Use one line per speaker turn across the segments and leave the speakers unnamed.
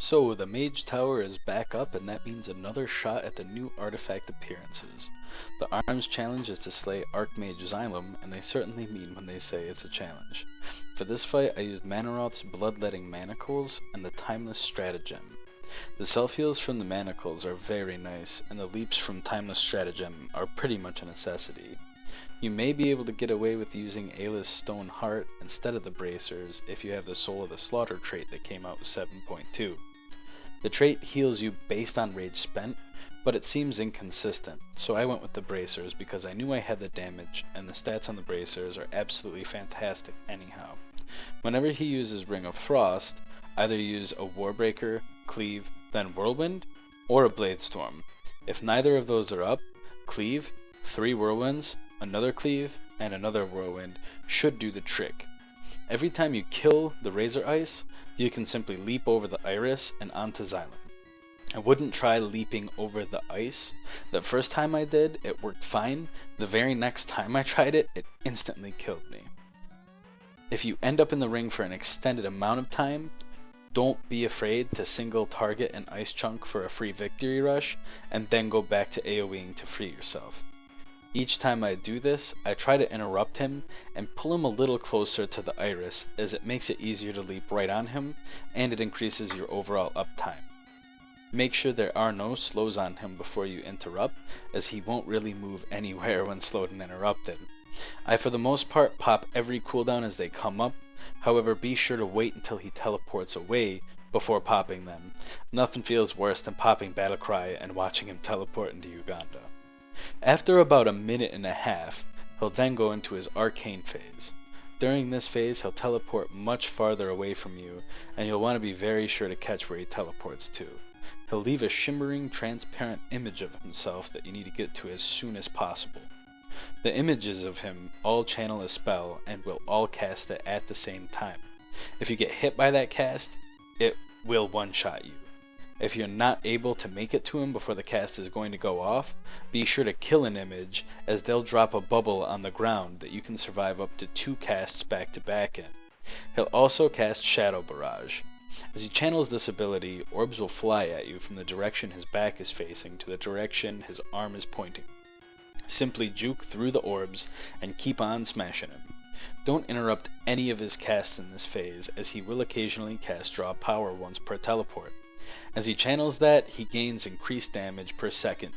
So, the Mage Tower is back up, and that means another shot at the new artifact appearances. The Arms Challenge is to slay Archmage Xylem, and they certainly mean when they say it's a challenge. For this fight, I used Manaroth's Bloodletting Manacles and the Timeless Stratagem. The self-heals from the Manacles are very nice, and the leaps from Timeless Stratagem are pretty much a necessity. You may be able to get away with using Ayla's Stone Heart instead of the Bracers if you have the Soul of the Slaughter trait that came out with 7.2. The trait heals you based on rage spent, but it seems inconsistent, so I went with the Bracers because I knew I had the damage, and the stats on the Bracers are absolutely fantastic anyhow. Whenever he uses Ring of Frost, either use a Warbreaker, Cleave, then Whirlwind, or a Blade Storm. If neither of those are up, Cleave, 3 Whirlwinds, another Cleave, and another Whirlwind should do the trick. Every time you kill the Razor Ice, you can simply leap over the Iris and onto Xylem. I wouldn't try leaping over the ice. The first time I did, it worked fine. The very next time I tried it, it instantly killed me. If you end up in the ring for an extended amount of time, don't be afraid to single target an ice chunk for a free victory rush, and then go back to AoEing to free yourself. Each time I do this, I try to interrupt him and pull him a little closer to the Iris, as it makes it easier to leap right on him, and it increases your overall uptime. Make sure there are no slows on him before you interrupt, as he won't really move anywhere when slowed and interrupted. I for the most part pop every cooldown as they come up, however be sure to wait until he teleports away before popping them. Nothing feels worse than popping Battlecry and watching him teleport into Uganda. After about a minute and a half, he'll then go into his Arcane phase. During this phase, he'll teleport much farther away from you, and you'll want to be very sure to catch where he teleports to. He'll leave a shimmering, transparent image of himself that you need to get to as soon as possible. The images of him all channel a spell and will all cast it at the same time. If you get hit by that cast, it will one-shot you. If you're not able to make it to him before the cast is going to go off, be sure to kill an image, as they'll drop a bubble on the ground that you can survive up to 2 casts back to back in. He'll also cast Shadow Barrage. As he channels this ability, orbs will fly at you from the direction his back is facing to the direction his arm is pointing. Simply juke through the orbs and keep on smashing him. Don't interrupt any of his casts in this phase, as he will occasionally cast Draw Power once per teleport. As he channels that, he gains increased damage per second,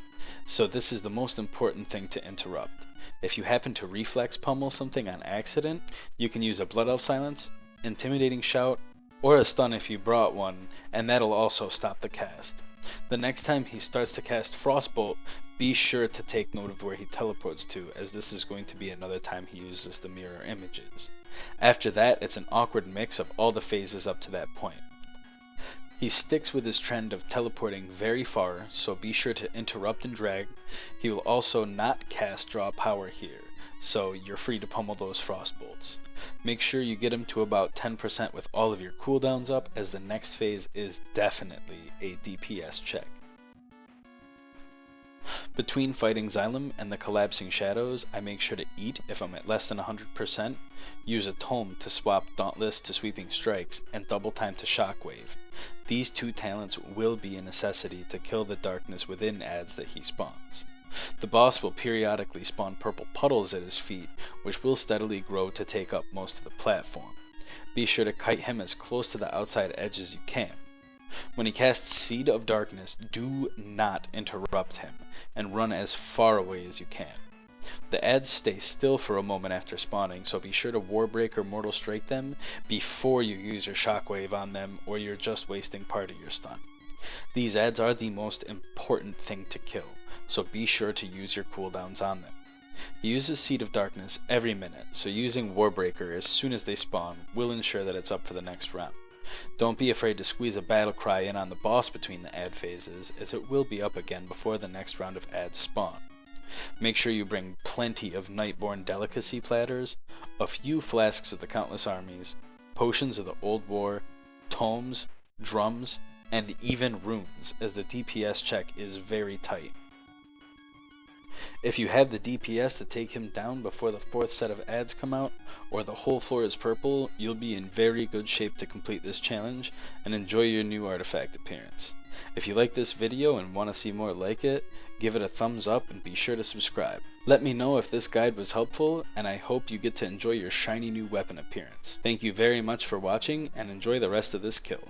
so this is the most important thing to interrupt. If you happen to reflex pummel something on accident, you can use a Blood Elf Silence, Intimidating Shout, or a stun if you brought one, and that'll also stop the cast. The next time he starts to cast Frostbolt, be sure to take note of where he teleports to, as this is going to be another time he uses the mirror images. After that, it's an awkward mix of all the phases up to that point. He sticks with his trend of teleporting very far, so be sure to interrupt and drag. He will also not cast Draw Power here, so you're free to pummel those Frostbolts. Make sure you get him to about 10% with all of your cooldowns up, as the next phase is definitely a DPS check. Between fighting Xylem and the Collapsing Shadows, I make sure to eat if I'm at less than 100%, use a Tome to swap Dauntless to Sweeping Strikes, and Double Time to Shockwave. These 2 talents will be a necessity to kill the darkness within adds that he spawns. The boss will periodically spawn purple puddles at his feet, which will steadily grow to take up most of the platform. Be sure to kite him as close to the outside edge as you can. When he casts Seed of Darkness, do not interrupt him, and run as far away as you can. The adds stay still for a moment after spawning, so be sure to Warbreaker Mortal Strike them before you use your Shockwave on them, or you're just wasting part of your stun. These adds are the most important thing to kill, so be sure to use your cooldowns on them. He uses Seed of Darkness every minute, so using Warbreaker as soon as they spawn will ensure that it's up for the next round. Don't be afraid to squeeze a Battlecry in on the boss between the add phases, as it will be up again before the next round of adds spawn. Make sure you bring plenty of Nightborn Delicacy Platters, a few Flasks of the Countless Armies, Potions of the Old War, Tomes, Drums, and even Runes, as the DPS check is very tight. If you have the DPS to take him down before the 4th set of ads come out, or the whole floor is purple, you'll be in very good shape to complete this challenge and enjoy your new artifact appearance. If you like this video and want to see more like it, give it a thumbs up and be sure to subscribe. Let me know if this guide was helpful, and I hope you get to enjoy your shiny new weapon appearance. Thank you very much for watching, and enjoy the rest of this kill.